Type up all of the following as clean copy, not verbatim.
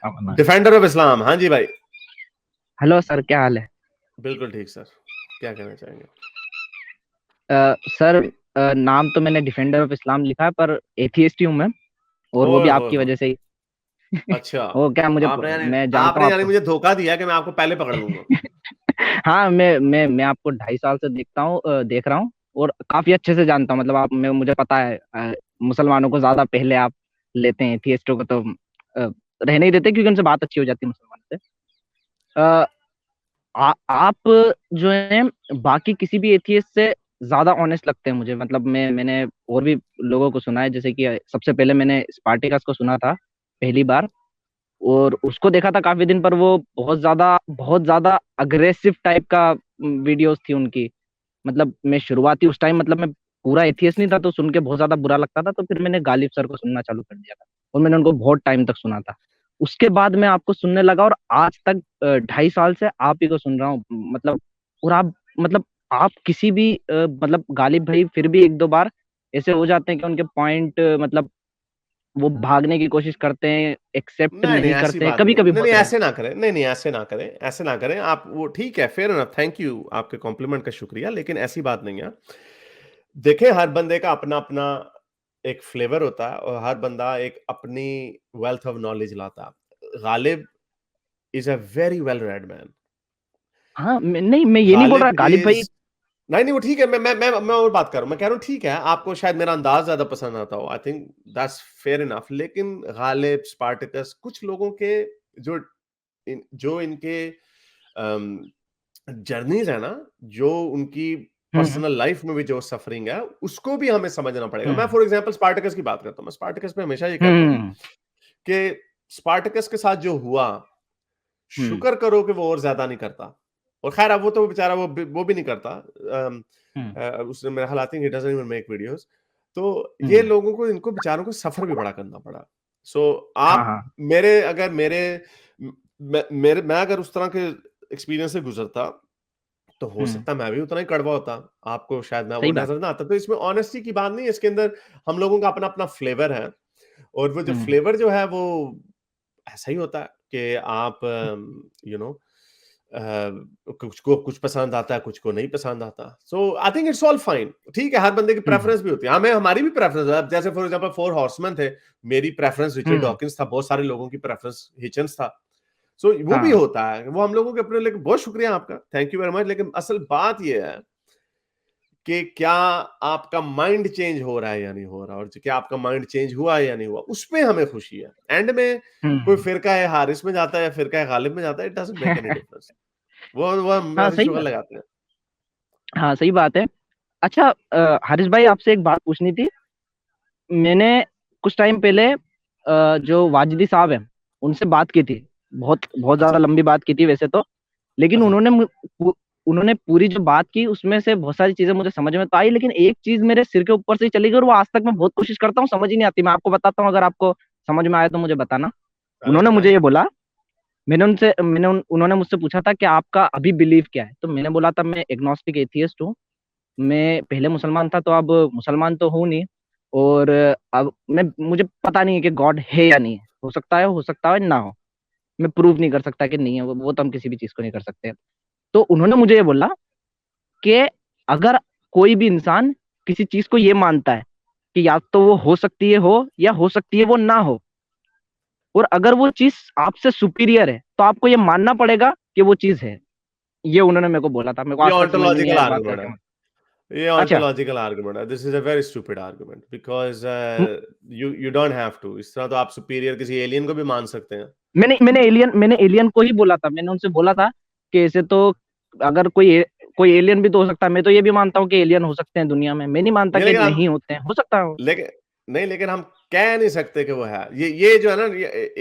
अपना। Defender of Islam, हाँ जी भाई। हेलो सर, क्या हाल है? बिल्कुल ठीक सर, क्या कहना चाहेंगे? सर, नाम तो मैंने डिफेंडर ऑफ इस्लाम लिखा है, पर एथियस्ट ही हूँ मैं, और वो भी ओए हो आपकी हो, वजह से ही। अच्छा। वो क्या, मुझे मैं जानता हूँ आपने यानी आपको। मुझे धोखा दिया कि मैं आपको पहले पकड़ लूंगा। हाँ, मैं आपको 2.5 साल से देखता हूँ, देख रहा हूँ, और काफी अच्छे से जानता हूँ। मतलब मुझे पता है, मुसलमानों को ज्यादा पहले आप लेते हैं, एथियस्टों को तो रहने ही देते, क्योंकि उनसे बात अच्छी हो जाती है मुसलमान से। अ, आप जो है, बाकी किसी भी एथियस्ट से ज्यादा ऑनेस्ट लगते हैं मुझे। मतलब मैंने और भी लोगों को सुना है, जैसे कि सबसे पहले मैंने स्पार्टिकस को सुना था पहली बार, और उसको देखा था काफी दिन पर। वो बहुत ज्यादा अग्रेसिव टाइप का वीडियोस थी उनकी। मतलब मैं शुरुआती उस टाइम, मतलब मैं पूरा एथियस्ट नहीं था, तो सुन के बहुत ज्यादा बुरा लगता था। तो फिर मैंने गालिब सर को सुनना चालू कर दिया था, और मैंने उनको बहुत टाइम तक सुना था। उसके बाद मैं आपको सुनने लगा, और आज तक 2.5 साल से आप ही को सुन रहा हूँ। मतलब, और आप, मतलब आप किसी भी मतलब गालिब भाई फिर भी एक दो बार ऐसे हो जाते हैं कि उनके पॉइंट, मतलब वो भागने की कोशिश करते हैं, एक्सेप्ट नहीं नहीं, नहीं ऐसी करते हैं, बात कभी नहीं, कभी नहीं नहीं, होता है। ऐसे ना करें, नहीं नहीं, ऐसे ना करें, ऐसे ना करें आप। वो ठीक है, फेयर एनफ, थैंक यू आपके कॉम्प्लीमेंट का शुक्रिया, लेकिन ऐसी बात नहीं है। देखें, हर बंदे का अपना अपना एक फ्लेवर होता है, और हर बंदा एक अपनी वेल्थ ऑफ नॉलेज लाता है। Ghalib is a very well read man. हाँ, नहीं, मैं ये नहीं बोल रहा गालिब गालिब भाई। इज, नहीं नहीं, वो ठीक है, मैं और बात कर रहा हूं। मैं कह रहा हूं ठीक है, आपको शायद मेरा अंदाज ज्यादा पसंद आता हो, I think that's fair enough. लेकिन गालिब, स्पार्टकस, कुछ लोगों के जो जो इनके जर्नीज है ना, जो उनकी हम्म, पर्सनल लाइफ में भी जो सफरिंग है, उसको भी हमें समझना पड़ेगा। मैं हम्म, फॉर एग्जांपल स्पार्टकस की बात करता हूँ। मैं स्पार्टकस में हमेशा ये कहता हूँ हम्म, कि स्पार्टकस के साथ जो हुआ, हम्म, शुक्र करो कि वो और ज्यादा नहीं करता। और खैर, अब वो तो बेचारा वो भी नहीं करता। हम्म, उसने मेरा ख्याल, I think he doesn't even make videos. तो ये हम्म। लोगों को, इनको बेचारों को सफर भी बड़ा करना पड़ा। सो हाँ, आप, हाँ। मेरे अगर मेरे मैं अगर उस तरह के एक्सपीरियंस से गुजरता, तो हो हम्म। सकता है मैं भी उतना ही कड़वा होता। आपको शायद मैं वो सही बात। नजर ना आता। तो इसमें ऑनेस्टी की बात नहीं है, इसके अंदर हम लोगों का अपना अपना फ्लेवर है। और वो जो हम्म, फ्लेवर जो है, वो ऐसा ही होता है कि आप यू नो कुछ को कुछ पसंद आता है, कुछ को नहीं पसंद आता। So I think it's all fine, ठीक है। हर बंदे की हम्म, प्रेफरेंस भी होती है, हमें हमारी भी प्रेफरेंस है। अब जैसे फॉर एग्जांपल फोर हॉर्समैन थे, मेरी प्रेफरेंस रिचर्ड हम्म। डॉकिंस था, बहुत सारे लोगों की प्रेफरेंस हिचन्स था। सो वो भी हाँ, होता है, वो हम लोगों के अपने। लेकिन बहुत शुक्रिया आपका, थैंक यू वेरी मच। लेकिन असल बात ये है कि क्या आपका माइंड चेंज हो रहा है या नहीं हो रहा, और क्या आपका माइंड चेंज हुआ है या नहीं हुआ, उसमें हमें खुशी है। एंड में कोई हम्म। फिरका है हारिस में जाता है या फिरका है गालिब में जाता है, it doesn't make any difference. वो हम हाँ, ऐसे सही शुगर बात। लगाते हैं। हाँ, सही बात है। अच्छा, हारिस भाई, आपसे एक बात पूछनी थी। मैंने कुछ टाइम पहले जो वाजिदी साहब हैं, उनसे बात की थी। बहुत बहुत ज्यादा अच्छा। लंबी बात की थी वैसे तो। लेकिन अच्छा। उन्होंने पूरी जो बात की, उसमें से बहुत सारी चीजें मुझे समझ में तो आई, लेकिन एक चीज मेरे सिर के ऊपर से ही चली गई, और वो आज तक मैं बहुत कोशिश करता हूँ, समझ ही नहीं आती। मैं आपको बताता हूँ, अगर आपको समझ में आया तो मुझे बताना। पहले उन्होंने मुझे बताएं। ये बोला, उन्होंने मुझसे पूछा था कि आपका अभी बिलीव क्या है। तो मैंने बोला था, मैं एग्नोस्टिक एथियस्ट हूँ। मैं पहले मुसलमान था, तो अब मुसलमान तो हूँ नहीं। और अब मुझे पता नहीं है कि गॉड है या नहीं है। हो सकता है ना हो। मैं प्रूव नहीं कर सकता कि नहीं है, वो तो हम किसी भी चीज को नहीं कर सकते। तो उन्होंने मुझे ये बोला कि अगर कोई भी इंसान किसी चीज को ये मानता है कि या तो वो हो सकती है हो, या हो सकती है वो ना हो, और अगर वो चीज आपसे सुपीरियर है, तो आपको ये मानना पड़ेगा कि वो चीज है। ये उन्होंने मेरे को बोला था। मेरे को ये आज तक समझ में नहीं ऑन्टोलॉजिकल आया इस बात का आर्गुमेंट क्या मतलब। है, ये अच्छा। ऑन्टोलॉजिकल आर्गुमेंट है। This is a very stupid argument, because म- यू डोंट हैव टू। इस तरह तो आप सुपीरियर किसी एलियन को भी मान सकते हैं। मैंने एलियन को ही बोला था। मैंने उनसे बोला था कि ऐसे तो, अगर कोई एलियन भी तो हो सकता है। मैं तो ये भी मानता हूँ कि एलियन हो सकते हैं दुनिया में। मैं नहीं मानता नहीं कि लेकिन हम नहीं होते हैं, हो सकता है। लेकिन नहीं, लेकिन हम कह नहीं सकते कि वो है। ये जो है ना,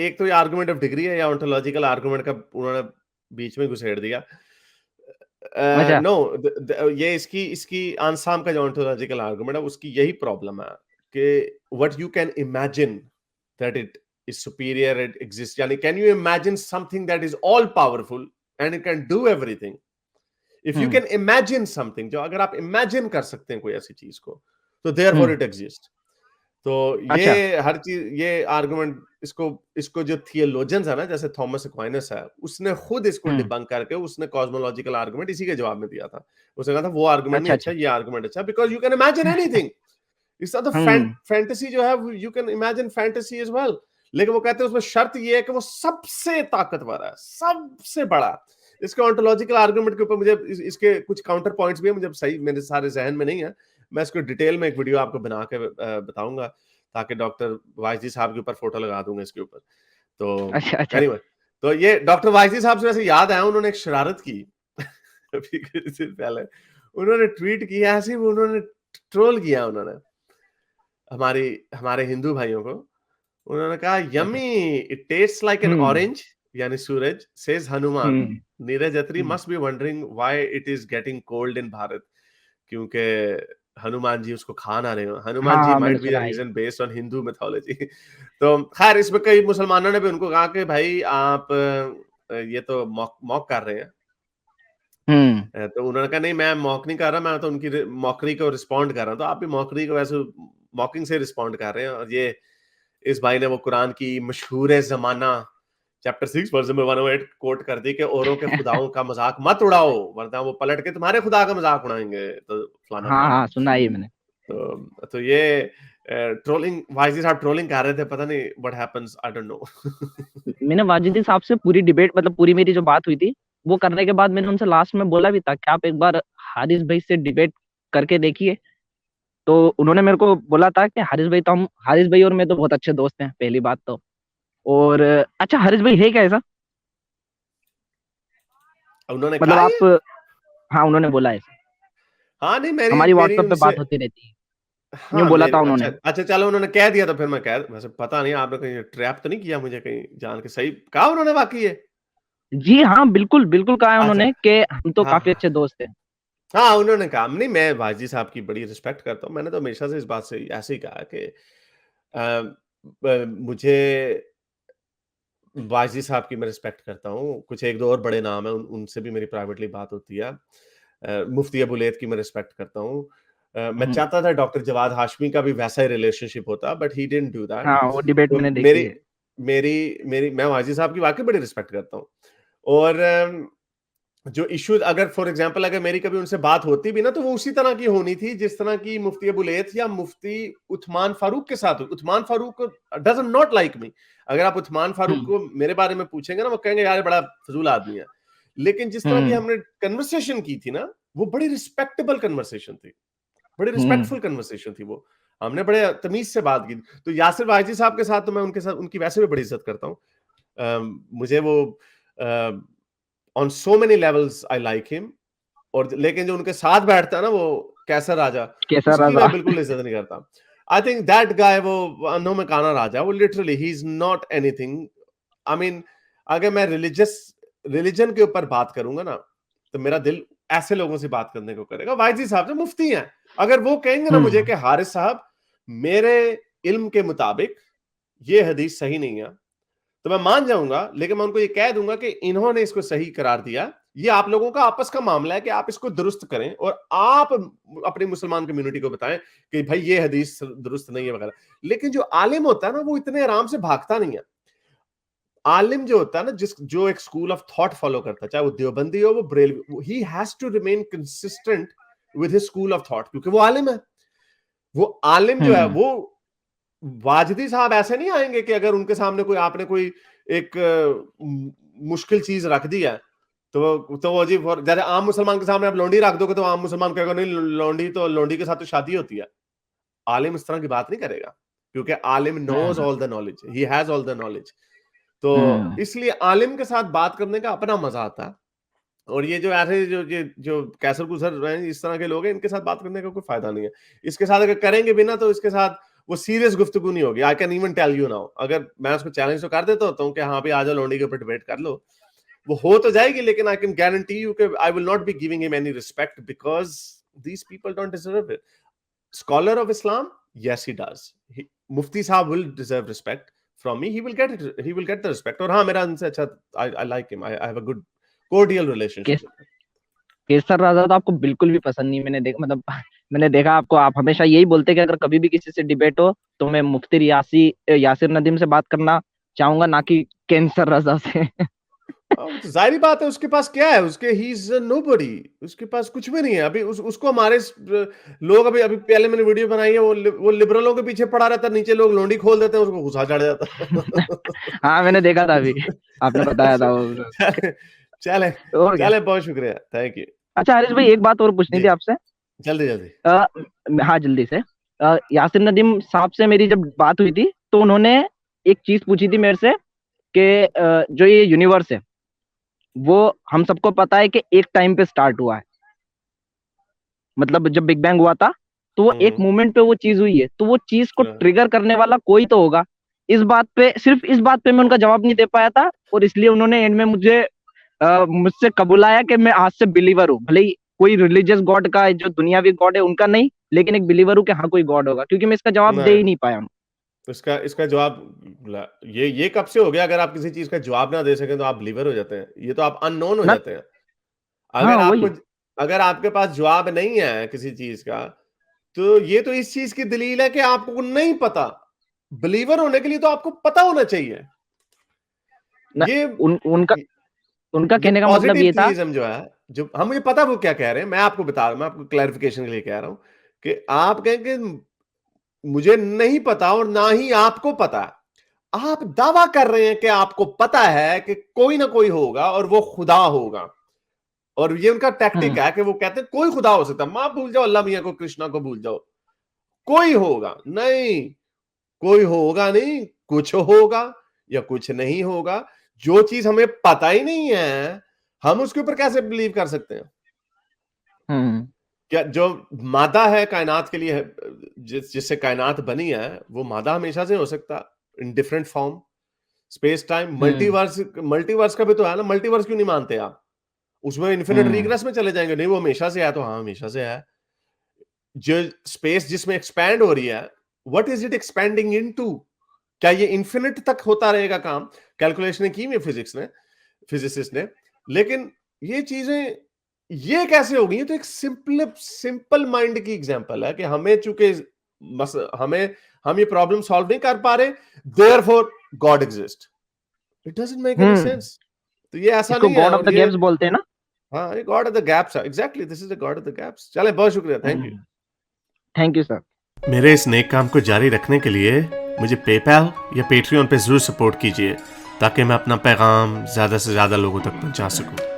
एक तो ये आर्गुमेंट ऑफ डिग्री है, या ऑन्टोलॉजिकल आर्गुमेंट का उन्होंने बीच में घुसेड़ दिया। अच्छा। नो, ये इसकी इसकी आंसाम का जो ऑन्टोलॉजिकल आर्गुमेंट है, उसकी यही प्रॉब्लम है कि what you can imagine that it is superior, it exist. यानी can you imagine something that is all powerful and it can do everything. If you hmm, can imagine something, जो अगर आप imagine कर सकते हैं कोई ऐसी चीज को, तो देयरफॉर हम्म, इट एग्जिस्ट। तो अच्छा। ये हर चीज, ये आर्गुमेंट, इसको जो थियोलॉजियंस है ना, जैसे थॉमस एक्वाइनस है, उसने खुद इसको हम्म। डिबंक करके उसने कॉस्मोलॉजिकल आर्गुमेंट इसी के जवाब में दिया था। उसने कहा था वो आर्गुमेंट नहीं अच्छा अच्छा, अच्छा। ये आर्गुमेंट अच्छा, because you can imagine anything. इसका तो हम्म। फैंटेसी जो है, you can imagine fantasy as well. लेकिन वो कहते हैं उसमें शर्त ये है कि वो सबसे ताकतवर है, सबसे बड़ा। इसके ऑन्टोलॉजिकल आर्गुमेंट के ऊपर मुझे इसके कुछ काउंटर पॉइंट्स भी है, मुझे सही मेरे सारे जहन में नहीं है। मैं इसको डिटेल में एक वीडियो आपको बना के बताऊंगा, ताकि डॉक्टर वाइजी साहब के ऊपर फोटो लगा दूंगा इसके ऊपर। तो अच्छा अच्छा। एनीवे, तो ये डॉक्टर वाइजी साहब से वैसे याद आया, उन्होंने एक शरारत की अभी कुछ दिन पहले। उन्होंने ट्वीट किया ऐसे, उन्होंने ट्रोल किया उन्होंने हमारी हमारे हिंदू भाइयों को। उन्होंने कहा अच्छा। Yummy, it tastes like an hmm. Orange, यानी सूरज, says Hanuman. Hmm. Neeraj Atri hmm. Must be wondering why it is getting cold in Bharat, क्योंकि हनुमान जी उसको खा ना रहे हो। हनुमान हाँ जी हाँ, मैंने माइट बी द सुना है ये। Region based on Hindu mythology. तो खैर, इसमें कई मुसलमानों ने भी उनको कहा कि भाई आप ये तो मॉक मॉक कर रहे हैं। हम्म। तो उन्होंने कहा नहीं, मैं मॉक नहीं कर रहा, मैं तो उनकी मॉकरी को रिस्पॉन्ड कर रहा हूँ। तो आप भी मॉकरी को वैसे मॉकिंग से रिस्पॉन्ड कर रहे हैं। और ये इस भाई ने वो कुरान की मशहूर जमाना चैप्टर 6 वर्स नंबर 108 कोट कर दी कि औरों के खुदाओं का मजाक मत उड़ाओ, वरना वो पलट के तुम्हारे खुदा का मजाक उड़ाएंगे। तो फलाना हाँ फलाना। हाँ, सुना है ये मैंने। तो ये ट्रोलिंग, वाइजी साहब ट्रोलिंग कर रहे थे, पता नहीं what happens, I don't know. मैंने वाजिदी साहब से पूरी डिबेट, मतलब पूरी मेरी जो बात हुई थी, वो करने के बाद मैंने उनसे लास्ट में बोला भी था कि आप एक बार हारिस भाई से डिबेट करके देखिए। तो उन्होंने मेरे को बोला था कि हारिस भाई और मैं तो बहुत अच्छे दोस्त हैं, पहली बात तो। और अच्छा, हारिस भाई है क्या ऐसा? उन्होंने मतलब कहा ये। आप, हाँ उन्होंने बोला ऐसा। हाँ नहीं, मेरी हमारी मेरी व्हाट्सएप पे उनसे, बात होती रहती है, यूं हाँ बोला मेरे, था अच्छा उन्होंने। अच्छा, चलो उन्होंने कह दिया तो फिर मैं कह, वैसे पता नहीं आपने कहीं ट्रैप तो नहीं किया मुझे, कहीं जान के सही कहा उन्होंने वाकई है। जी हाँ, बिल्कुल बिल्कुल कहा है अच्छा, उन्होंने कि हम तो हाँ काफी अच्छे दोस्त हैं। हाँ, उन्होंने कहा नहीं, मैं वाजी साहब की बड़ी रिस्पेक्ट करता हूँ। मैंने तो हमेशा से इस बात से ऐसे ही कहा कि मुझे वाजी साहब की मैं रिस्पेक्ट करता हूँ। कुछ एक दो और बड़े नाम हैं, उनसे भी मेरी प्राइवेटली बात होती है। मुफ्ती अबू लैथ की मैं रिस्पेक्ट करता हूँ। मैं हम्म। चाहता था डॉक्टर जवाद हाशमी का भी वैसा ही रिलेशनशिप होता, but he didn't do that. हाँ, वो डिबेट तो मैंने देखी मेरी है। मेरी मेरी मैं वाजी साहब की वाकई बड़ी रिस्पेक्ट करता हूँ। और जो इश्यूज, अगर फॉर एग्जांपल अगर मेरी कभी उनसे बात होती भी ना, तो वो उसी तरह की होनी थी जिस तरह की मुफ्ती अबू लैथ या मुफ्ती उस्मान फारूक के साथ हुई। Usman Farooq doesn't not like me. अगर आप उस्मान फारूक हम्म। को मेरे बारे में पूछेंगे ना, वो कहेंगे यार बड़ा फजूल आदमी है। लेकिन जिस तरह की हम्म। हमने कन्वर्सेशन की थी ना, वो बड़ी रिस्पेक्टेबल कन्वर्सेशन थी, बड़ी हम्म। रिस्पेक्टफुल कन्वर्सेशन थी वो। हमने बड़े तमीज से बात की। तो यासिर वाइजी साहब के साथ तो मैं उनके साथ उनकी वैसे भी बड़ी इज्जत करता हूँ। मुझे वो on so many levels I like him. और लेकिन जो उनके साथ बैठता है ना, वो कैसर राजा, कैसा उसकी रहा? मैं बिल्कुल इज्जत नहीं करता। आई थिंक दैट गाय, वो अनो में काना राजा, वो literally he is not anything. I mean, अगर मैं रिलीजन के ऊपर बात करूंगा ना, तो मेरा दिल ऐसे लोगों से बात करने को करेगा। वाइजी साहब जो मुफ्ती हैं, अगर वो कहेंगे ना मुझे हम्म। कि हारिस साहब, मेरे इल्म के मुताबिक ये हदीस सही नहीं है, तो मैं मान जाऊंगा। लेकिन मैं उनको ये कह दूंगा कि इन्होंने इसको सही करार दिया, ये आप लोगों का आपस का मामला है कि आप इसको दुरुस्त करें, और आप अपनी मुसलमान कम्युनिटी को बताएं कि भाई ये हदीस दुरुस्त नहीं है वगैरह। लेकिन जो आलिम होता है ना, वो इतने आराम से भागता नहीं है। आलिम जो होता है ना, जो एक स्कूल ऑफ थॉट फॉलो करता है, चाहे वो देवबंदी हो, वो Barelvi, he has to remain consistent with his school of thought, क्योंकि वो आलिम है। वो आलिम जो है, हम्म। वो वाजदी साहब ऐसे नहीं आएंगे कि अगर उनके सामने कोई, आपने कोई एक मुश्किल चीज रख दी है, तो वो जी, जैसे आम मुसलमान के सामने आप लौंडी रख दोगे, तो आम मुसलमान कहेगा नहीं, लौंडी के साथ तो शादी होती है। आलिम इस तरह की बात नहीं करेगा, क्योंकि आलिम knows hmm. All the knowledge, he has all the knowledge. तो हम्म। इसलिए आलिम के साथ बात करने का अपना मजा आता है। और ये जो ऐसे जो कैसर कुसर हैं, इस तरह के लोग हैं, इनके साथ बात करने का कोई फायदा नहीं है। इसके साथ अगर करेंगे भी ना, तो इसके साथ वो सीरियस गुफ्तगू नहीं होगी। I can even tell you now, अगर मैं उसको चैलेंज तो कर देता होता हूँ कि हाँ भी आ जाओ, लौंडी के ऊपर डिबेट कर लो, वो हो तो जाएगी। लेकिन आई कैन गारंटी यू कि I will not be giving him any respect, because these people don't deserve it. Scholar of Islam, yes he does. Mufti साहब will deserve respect from me. He will get it. He will get the respect. और हाँ, मेरा उनसे अच्छा, I like him. I have a good cordial relationship case, with him. केसर राजा तो आपको बिल्कुल भी पसंद नहीं, मैंने देखा मतलब। मैंने देखा आपको, आप हमेशा यही बोलते कि अगर कभी भी किसी से डिबेट हो तो मैं मुफ्ती यासिर नदीम से बात करना चाहूंगा, ना कि कैंसर रजा से। तो जाहिर बात है, उसके पास क्या है, उसके ही इज नोबडी, उसके पास कुछ भी नहीं है अभी। उसको हमारे लोग अभी अभी पहले मैंने वीडियो बनाई है, वो लिबरलों के पीछे पड़ा रहता है, नीचे लोग लोंडी खोल देते हैं, उसको गुस्सा चढ़ जाता है। हाँ मैंने देखा था अभी, आपने बताया था वो। चले चले और क्या। चले, बहुत शुक्रिया, थैंक यू अच्छा हरीश भाई, एक बात और पूछनी जी। थी आपसे। जल्दी जल्दी। अ, हाँ जल्दी से। यासिर नदीम साहब से मेरी जब बात हुई थी तो उन्होंने एक चीज पूछी थी मेरे से कि जो ये यूनिवर्स है वो हम सबको पता है कि एक टाइम पे स्टार्ट हुआ है, मतलब जब बिग बैंग हुआ था तो वो एक हम्म मोमेंट पे वो चीज हुई है, तो वो चीज को हम्म, ट्रिगर करने वाला कोई तो होगा। इस बात पे, सिर्फ इस बात पे मैं उनका जवाब नहीं दे पाया था, और इसलिए उन्होंने एंड में मुझसे कबूलाया कि मैं आज से बिलीवर हूँ, भले ही कोई रिलीजियस गॉड का, जो दुनियावी गॉड है उनका नहीं, लेकिन एक बिलीवर हूँ कि हाँ कोई गॉड होगा, क्योंकि मैं इसका जवाब दे नहीं, ही नहीं पाया हूँ। इसका इसका जवाब ये कब से हो गया? अगर आप किसी चीज का जवाब ना दे सकें तो आप बिलीवर हो जाते हैं, ये तो आप अननोन हो ना। जाते हैं। हाँ अगर आपको वही। अगर आपके पास जवाब नहीं है किसी चीज का, तो ये तो इस चीज की दलील है कि आपको नहीं पता। बिलीवर होने के लिए तो आपको पता होना चाहिए। ना, ये उनका उनका ये कहने का मतलब पॉजिटिव ये था। थीइज्म जो है, जो हम, मुझे पता वो क्या कह रहे हैं, मैं आपको बता रहा हूं, मैं आपको क्लैरिफिकेशन के लिए कह रहा हूं कि आप कहें कि मुझे नहीं पता और ना ही आपको पता है। आप दावा कर रहे हैं कि आपको पता है कि कोई ना कोई होगा और वो खुदा होगा, और ये उनका टैक्टिक हम्म है कि वो कहते हैं कोई खुदा हो सकता है, मां भूल जाओ, अल्लाह मियां को, कृष्णा को भूल जाओ, कोई होगा नहीं, कोई होगा नहीं, कुछ होगा या कुछ नहीं होगा। जो चीज हमें पता ही नहीं है, हम उसके ऊपर कैसे बिलीव कर सकते हैं? हम्म क्या जो मादा है कायनात के लिए है, जिससे कायनात बनी है, वो मादा हमेशा से हो सकता, in different form, space time, hmm multiverse. Multiverse का भी तो है ना, मल्टीवर्स क्यों नहीं मानते आप? उसमें इन्फिनिट हम्म रिग्रेस में चले जाएंगे, नहीं वो हमेशा से है, तो हाँ हमेशा से है। जो स्पेस जिसमें एक्सपैंड हो रही है, what is it expanding into? क्या ये इन्फिनिट तक होता रहेगा काम? कैलकुलेशन की हुई फिजिक्स ने, फिजिसिस्ट ने, लेकिन ये चीजें ये कैसे हो गई? ये तो एक सिंपल सिंपल माइंड की एग्जांपल है कि हमें चूंकि हमें हम ये प्रॉब्लम सॉल्व नहीं कर पा रहे, therefore God exist. It doesn't make any hmm sense. तो ये ऐसा इसको नहीं है, गॉड ऑफ और द ये, गेम्स बोलते हैं ना। हाँ, ये गॉड ऑफ द गैप्स है, exactly, this is the God of the gaps. चले, बहुत शुक्रिया, thank you. Thank you sir. मेरे इस नेक काम को जारी रखने के लिए मुझे पेपैल या पेट्रियन पे जरूर सपोर्ट कीजिए, ताकि मैं अपना पैगाम ज्यादा से ज्यादा लोगों तक पहुंचा सकूं।